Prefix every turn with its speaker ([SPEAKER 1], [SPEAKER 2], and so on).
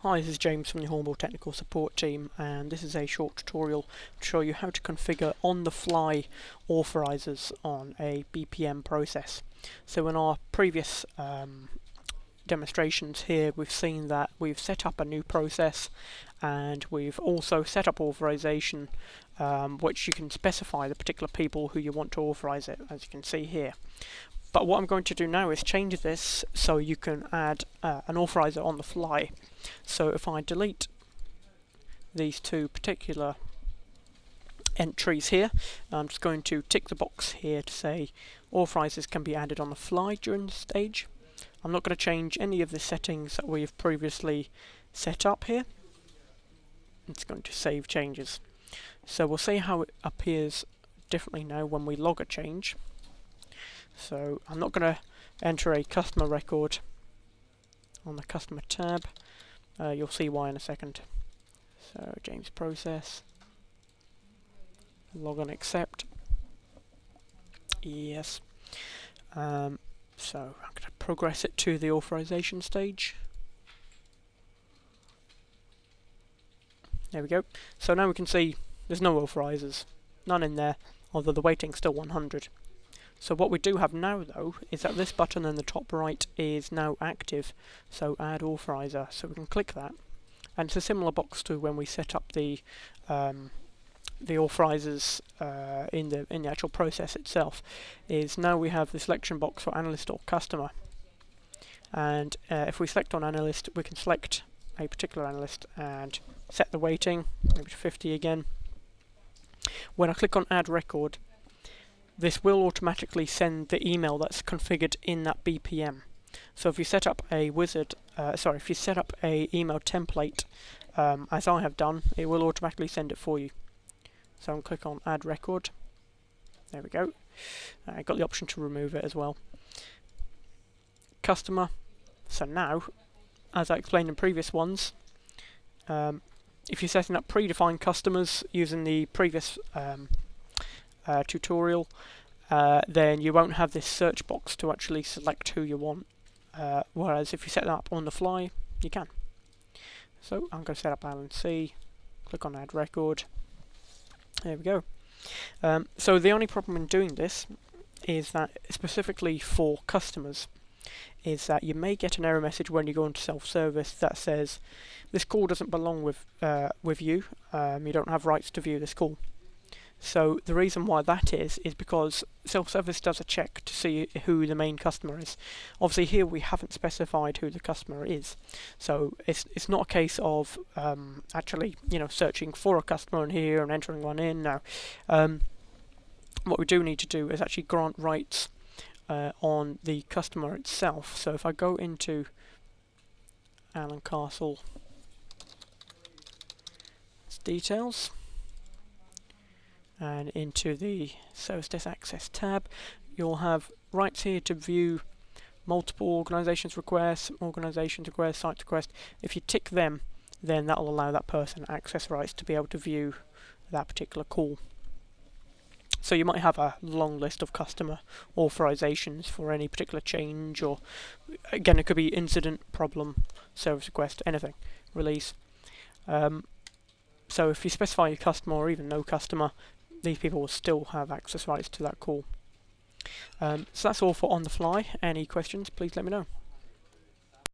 [SPEAKER 1] Hi, this is James from the Hornbill Technical Support team, and this is a short tutorial to show you how to configure on-the-fly authorizers on a BPM process. So in our previous demonstrations here, we've seen that we've set up a new process and we've also set up authorization, which you can specify the particular people who you want to authorize it, as you can see here. But what I'm going to do now is change this so you can add an authorizer on the fly. So if I delete these two particular entries here, I'm just going to tick the box here to say authorizers can be added on the fly during this stage. I'm not going to change any of the settings that we've previously set up here. It's going to save changes. So we'll see how it appears differently now when we log a change. So I'm not going to enter a customer record on the customer tab. You'll see why in a second. So James process, log on accept, yes. So I'm going to progress it to the authorization stage. There we go. So now we can see there's no authorizers, none in there, although the weighting's still 100. So what we do have now though is that this button in the top right is now active, so add authorizer. So we can click that, and it's a similar box to when we set up the authorizers in the actual process itself. Is now we have the selection box for analyst or customer, and if we select on analyst, we can select a particular analyst and set the weighting, maybe to 50 again. When I click on add record, this will automatically send the email that's configured in that BPM. So if you set up a if you set up a email template, as I have done, it will automatically send it for you. So I'll click on add record. There we go. I got the option to remove it as well. Customer. So now, as I explained in previous ones, if you're setting up predefined customers using the previous tutorial, then you won't have this search box to actually select who you want, whereas if you set that up on the fly, you can. So I'm going to set up Alan C, click on add record, there we go. So the only problem in doing this is that, specifically for customers, is that you may get an error message when you go into self-service that says this call doesn't belong with you, you don't have rights to view this call. So the reason why that is because self-service does a check to see who the main customer is. Obviously here we haven't specified who the customer is, so it's not a case of actually searching for a customer in here and entering one in. Now what we do need to do is actually grant rights on the customer itself. So if I go into Alan Castle details and into the Service Desk Access tab, you'll have rights here to view multiple organisations requests, site requests. If you tick them, then that will allow that person access rights to be able to view that particular call. So you might have a long list of customer authorizations for any particular change, or again it could be incident, problem, service request, anything, release. So if you specify your customer or even no customer, these people will still have access rights to that call. So that's all for on the fly. Any questions, please let me know.